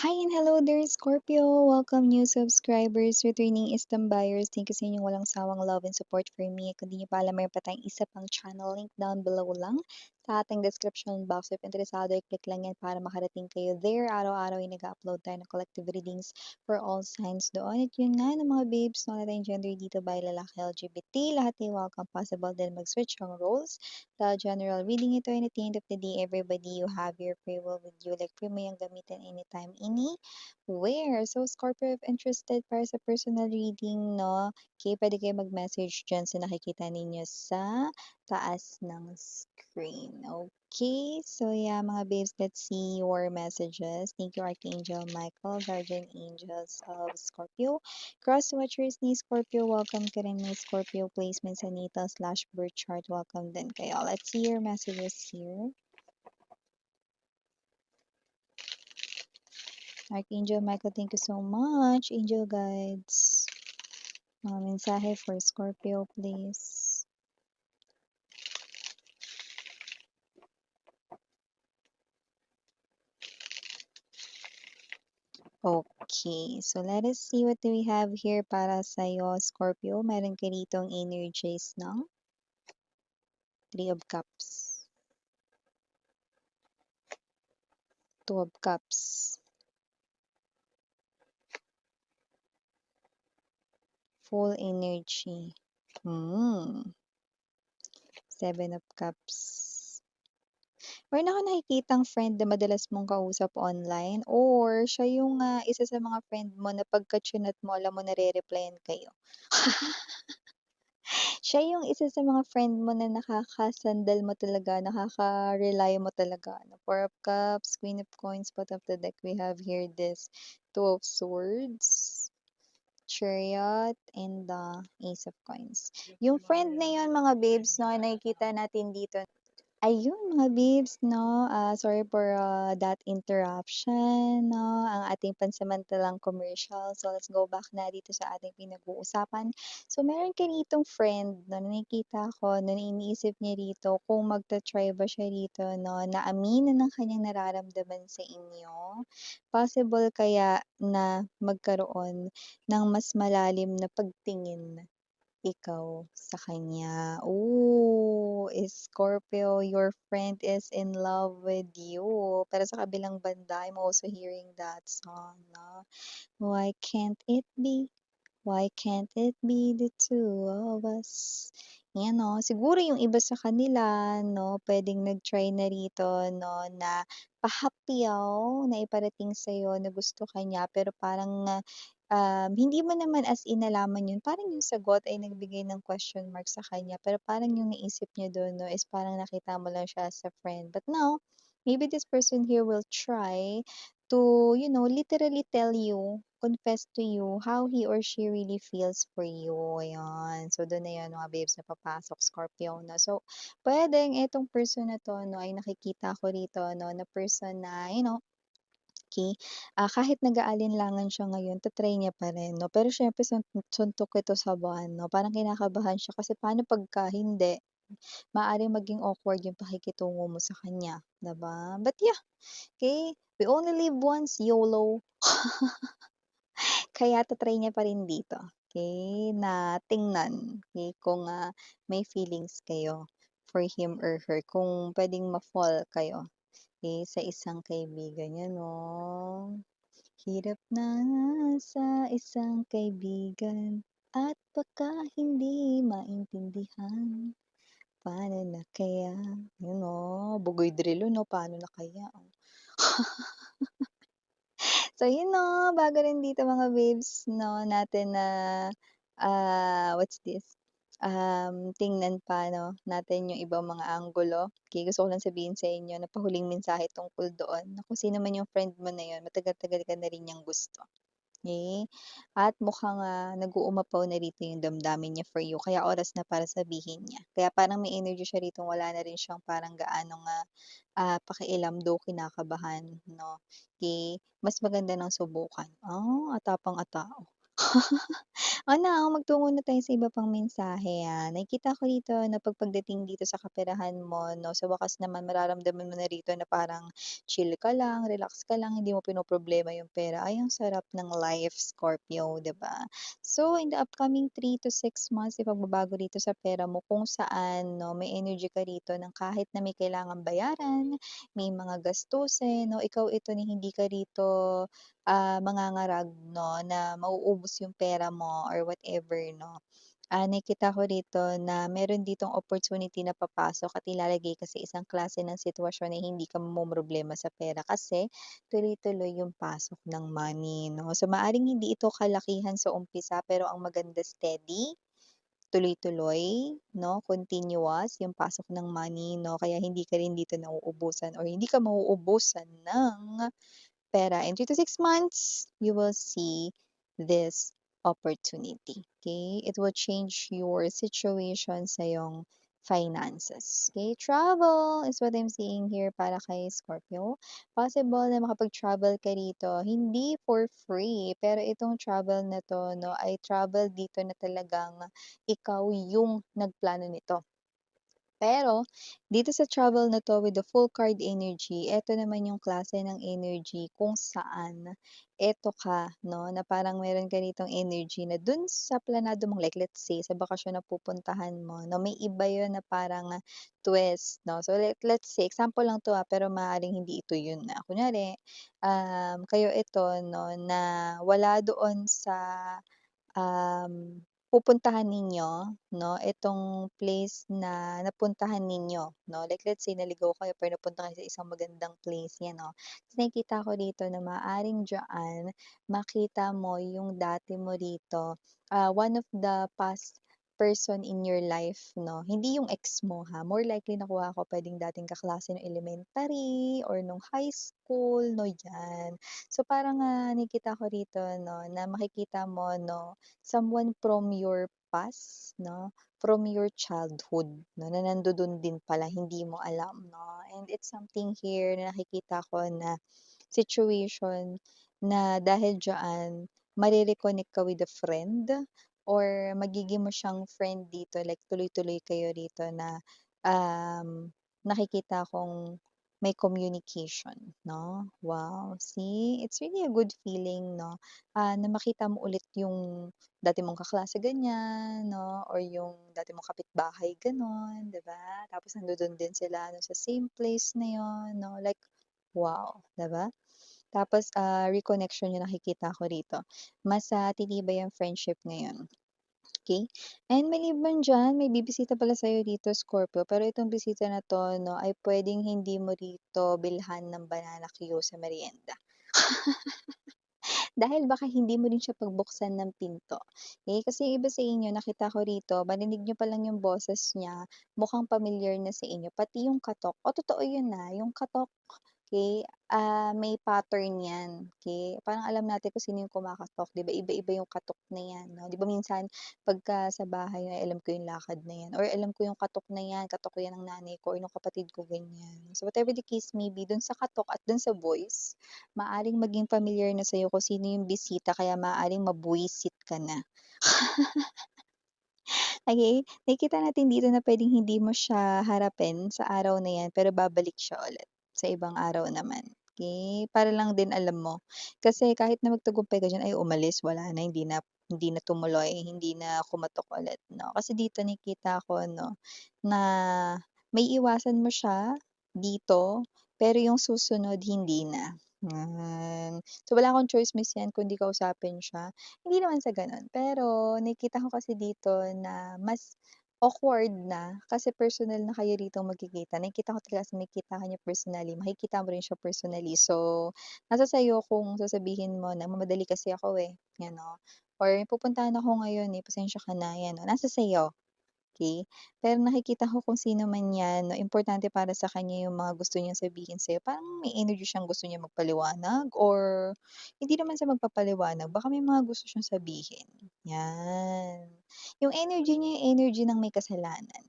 Hi and hello there, Scorpio! Welcome new subscribers, returning istam buyers. Thank you sa inyong walang sawang love and support for me. Kung di niyo pa alam, mayroon pa tayong isa pang channel link down below lang sa ating description box. If interesado, i-click lang yan para makarating kayo there. Araw-araw ay nag-upload tayo ng collective readings for all signs doon. At yun nga ng mga babes, no, na tayong gender dito by lalaki LGBT. Lahat ay welcome. Possible din mag-switch ang roles. Sa general reading ito, and at the end of the day, everybody, you have your free will with you. Like, free mo yung gamitin anytime, anywhere. So, Scorpio, if interested para sa personal reading, no? Okay, pwede kayo mag-message dyan sa nakikita ninyo sa taas ng screen. Okay, so yeah, mga babes, let's see your messages. Thank you, Archangel Michael, Guardian Angels of Scorpio. Cross watchers ni Scorpio, welcome ka rin ni Scorpio placement sa natal/birth chart. Welcome din kayo. Let's see your messages here. Archangel Michael, thank you so much. Angel guides. Mga mensahe for Scorpio, please. Okay, so let us see what do we have here para sa'yo, Scorpio. Meron ka ditong energies ng Three of Cups, Two of Cups, full energy, Seven of Cups. Meron ako nakikitang friend na madalas mong kausap online or siya yung isa sa mga friend mo na pagka-chinat mo, alam mo nare-replyan kayo. Siya yung isa sa mga friend mo na nakakasandal mo talaga, nakaka-rely mo talaga, no? Four of Cups, Queen of Coins, bottom of the deck, we have here this Two of Swords, Chariot, and the Ace of Coins. Yung friend na yun, mga babes, no, nakikita natin dito. Ayun mga babes 'no, sorry for, that interruption 'no, ang ating pansamantalang commercial. So, let's go back na dito sa ating pinag-uusapan. So, meron ka ditong friend 'no, na nakikita ko na iniisip niya rito kung magta-try ba siya rito 'no, na aminin ang kanyang nararamdaman sa inyo. Possible kaya na magkaroon ng mas malalim na pagtingin ikaw sa kanya. Ooh, Scorpio, your friend is in love with you. Pero sa kabilang banda, I'm also hearing that song, no? Why can't it be? Why can't it be the two of us? Yan, no? Siguro yung iba sa kanila, no, pwedeng nag-try na rito, no, na pahapyaw na iparating sa'yo na gusto ka niya, pero parang hindi mo naman as in nalaman yun. Parang yung sagot ay nagbigay ng question mark sa kanya, pero parang yung naisip niya doon, no, is parang nakita mo lang siya as a friend. But now, maybe this person here will try to, literally tell you, confess to you how he or she really feels for you. Ayan. So, doon na yun, mga babes, na papasok, Scorpio, no? So, pwedeng itong person na to, no, ay nakikita ko rito, no, na person na, okay, kahit nag-aalinlangan siya ngayon, ta-try niya pa rin, no? Pero syempre, suntok ito sa buwan, no? Parang kinakabahan siya kasi paano pagka hindi? Maaaring maging awkward yung pakikitungo mo sa kanya, 'di ba? But yeah, okay, we only live once, YOLO. Kaya ta-try niya pa rin dito, okay, na tingnan, okay, kung, may feelings kayo for him or her, kung puwedeng ma-fall kayo, okay, sa isang kaibigan niyo 'no. Hirap na sa isang kaibigan at baka hindi maintindihan, paano na kaya? Yun 'no, Bugoy Drilo 'no, paano na kaya, oh. So yun 'no, bago rin dito mga babes 'no, natin na, what's this, tingnan pa 'no, natin yung ibang mga anggulo. Okay, gusto ko lang sabihin sa inyo na pahuling mensahe tungkol doon na kung sino man yung friend mo na yun, matagal-tagal ka na rin niyang gusto. Okay, at mukhang, nag-uumapaw na rito yung damdamin niya for you kaya oras na para sabihin niya. Kaya parang may energy siya rito, wala na rin siyang parang gaanong, pakialam though kinakabahan 'no. Mas maganda ng subukan. Atapang-atao. Magtungo na tayo sa iba pang mensahe, Nakikita ko dito na pagdating dito sa kaperahan mo 'no, sa wakas naman mararamdaman mo na rito na parang chill ka lang, relax ka lang, hindi mo pinoproblema yung pera. Ay, ang sarap ng life, Scorpio, 'di ba? So, in the upcoming 3 to 6 months, ipagbabago dito sa pera mo kung saan 'no, may energy ka rito ng kahit na may kailangang bayaran, may mga gastusin 'no, ikaw ito na hindi ka rito mangangarag 'no, na mauubos yung pera mo or whatever 'no. Nakikita ko rito na meron ditong opportunity na papasok at ilalagay ka sa isang klase ng sitwasyon na hindi ka mamomroblema sa pera kasi tuloy-tuloy yung pasok ng money 'no. So, maaring hindi ito kalakihan sa umpisa pero ang maganda steady, tuloy-tuloy 'no, continuous yung pasok ng money 'no, kaya hindi ka rin dito nauubusan or hindi ka mauubusan ng pera. In 3 to 6 months, you will see this opportunity. Okay? It will change your situation sa iyong finances. Okay? Travel is what I'm seeing here para kay Scorpio. Possible na makapag-travel ka rito, hindi for free, pero itong travel na to, no, ay travel dito na talagang ikaw yung nagplano nito. Pero dito sa travel na 'to with the full card energy, eto naman yung klase ng energy kung saan eto ka 'no, na parang meron ka ditong energy na dun sa planado mong like let's say sa bakasyon na pupuntahan mo 'no, may iba yun na parang twist 'no. So let's say example lang 'to, pero maaaring hindi ito yun na kunyari, kayo ito 'no, na wala doon sa pupuntahan ninyo 'no, itong place na napuntahan ninyo 'no. Like let's say naligaw kayo pero napunta kayo sa isang magandang place 'yan 'no. Ta's nakikita ko dito na maaaring diyaan makita mo yung dati mo rito, one of the past person in your life 'no. Hindi yung ex mo more likely nakuha ko puwedeng dating kaklase nung elementary or nung high school 'no, 'yan. So parang, nakikita ko rito 'no, na makikita mo 'no, someone from your past 'no, from your childhood 'no, na nandodo'n din pala hindi mo alam 'no. And it's something here na nakikita ko na situation na dahil diyaan mare-reconnect ka with a friend or magiging mo siyang friend dito like tuloy-tuloy kayo rito na, nakikita kong may communication 'no. Wow, see, it's really a good feeling 'no, na makita mo ulit yung dati mong kaklase ganyan 'no, or yung dati mong kapitbahay gano'n, 'di ba? Tapos nandodo'n din sila ano sa same place na yun 'no, like wow, 'di ba? Tapos, reconnection yung nakikita ko rito. Mas, titibay ang friendship ngayon, okey? And maliban diyan, may bibisita pala sa'yo dito, Scorpio, pero itong bisita na 'to 'no, ay puwedeng hindi mo rito bilhan ng banana Q sa merienda. Dahil baka hindi mo rin siya pagbuksan ng pinto. Kasi yung iba sa inyo nakita ko rito, marinig niyo pa lang yung boses niya, mukhang familiar na sa inyo, pati yung katok. Totoo yun, yung katok, may pattern yan, Parang alam natin kung sino yung kumakatok, 'di ba? Iba-iba yung katok na yan 'no. 'Di ba minsan pagka sa bahay ay alam ko yung lakad na yan or alam ko yung katok na yan, katok yan ng nanay ko or nung kapatid ko, ganyan. So whatever the case may be, dun sa katok at dun sa voice, maaring maging familiar na sa'yo kung sino yung bisita kaya maaaring mabwisit ka na. Nakikita natin dito na puwedeng hindi mo siya harapin sa araw na 'yan, pero babalik siya ulit sa ibang araw naman, para lang din alam mo. Kasi kahit na magtagumpay ka diyan, ay umalis, wala na, hindi na tumuloy, hindi na kumatok ulit 'no. Kasi dito nakikita ko 'no, na may iwasan mo siya dito, pero yung susunod hindi na, yan. So, wala akong choice miss 'yan kundi kausapin siya. Hindi naman sa gano'n, pero nakikita ko kasi dito na mas awkward na kasi personal na kayo ditong magkikita. Nakikita ko talaga kasi makikita ka niya personally, makikita mo rin siya personally. So, nasa sa'yo kung sasabihin mo na, "Mamadali kasi ako, eh," 'yan, oh, or "Pupuntahan ako ngayon, eh, pasensya ka na," 'yan, oh, nasa sa'yo. Pero nakikita ko kung sino man 'yan 'no, importante para sa kanya yung mga gusto niyang sabihin sa'yo. Parang may energy siyang gusto niyang magpaliwanag or hindi naman sa magpapaliwanag, baka may mga gusto siyang sabihin, 'yan. Yung energy niya, yung energy ng may kasalanan.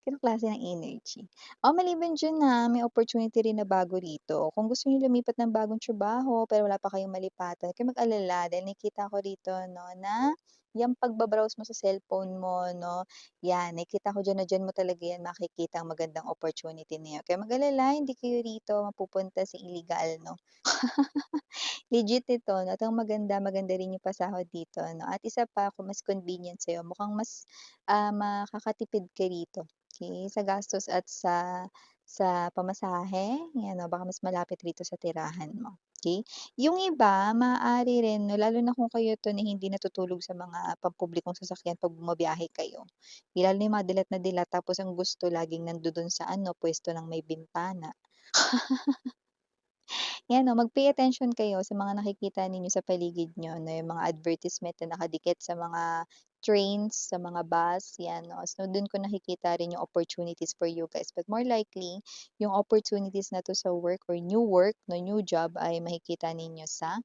Ganong klase ng energy. Maliban diyan na may opportunity rin na bago rito. Kung gusto niyo lumipat ng bagong trabaho pero wala pa kayong malipatan, huwag kayong mag-alala dahil nakikita ko rito 'no, na 'yang pagbabrowse mo sa cellphone mo 'no, 'yan nakikita ko diyan na diyan mo talaga 'yan makikita ang magandang opportunity na 'yan. Huwag kayong mag-alala, hindi kayo rito mapupunta sa illegal 'no. Legit ito 'no, at ang maganda, maganda rin yung pasahod dito 'no, at isa pa kung mas convenient sa'yo mukhang mas, makakatipid ka rito, okey, sa gastos at sa pamasahe, 'yan 'no, baka mas malapit rito sa tirahan mo, okey. Yung iba maaari rin 'no, lalo na kung kayo 'to na hindi natutulog sa mga pampublikong sasakyan 'pag bumabiyahe kayo. Lalo na yung mga dilat na dilat tapos ang gusto laging nandodo'n sa ano, puwesto ng may bintana. 'Yan 'no, mag-pay attention kayo sa mga nakikita ninyo sa paligid niyo 'no, yung mga advertisement na nakadikit sa mga trains, sa mga bus, 'yan 'no. So dun ko nakikita rin yung opportunities for you guys. But more likely, yung opportunities na 'to sa work or new work 'no, new job ay makikita ninyo sa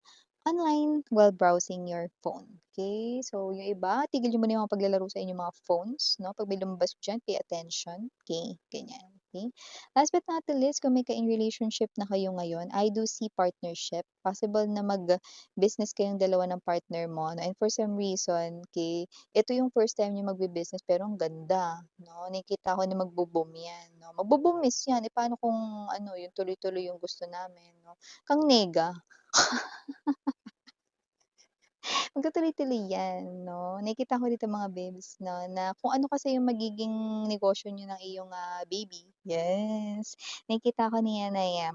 online while browsing your phone, okay. So yung iba, tigil niyo muna yung mga paglalaro sa inyong mga phones 'no, 'pag may lumabas diyan, pay attention, okay, ganyan, okay. Last but not the least, kung may ka-in relationship na kayo ngayon, I do see partnership. Possible na mag-business kayong dalawa ng partner mo 'no, and for some reason, okay, ito yung first time niyo magbi-business pero ang ganda 'no, nakikita ko na magbo-boom 'yan 'no. Magbo-boom miss 'yan, eh, paano kung ano, yung tuloy-tuloy yung gusto namin 'no, kang nega. Magtutuloy-tuloy 'yan 'no. Nakikita ko dito mga babes 'no, na kung ano kasi yung magiging negosyo niyo ng iyong, baby, yes. Nakikita ko niyan ay,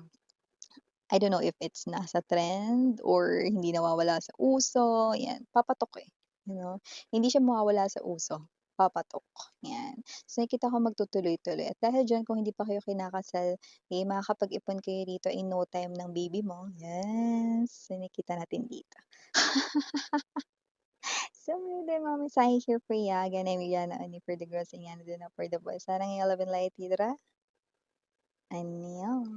I don't know if it's nasa trend or hindi nawawala sa uso, 'yan, papatok, eh, you know. Hindi siya mawawala sa uso, papatok, 'yan. So, nakikita ko magtutuloy-tuloy at dahil diyan kung hindi pa kayo kinakasal, eh, makakapag-ipon kayo rito in no time ng baby mo, yes. So, nakikita natin dito. So, may mga mensahe here for ya, ganay Mariana only for the girls and Yana din for the boys. Sarang yung love and light, tira. Annyeong.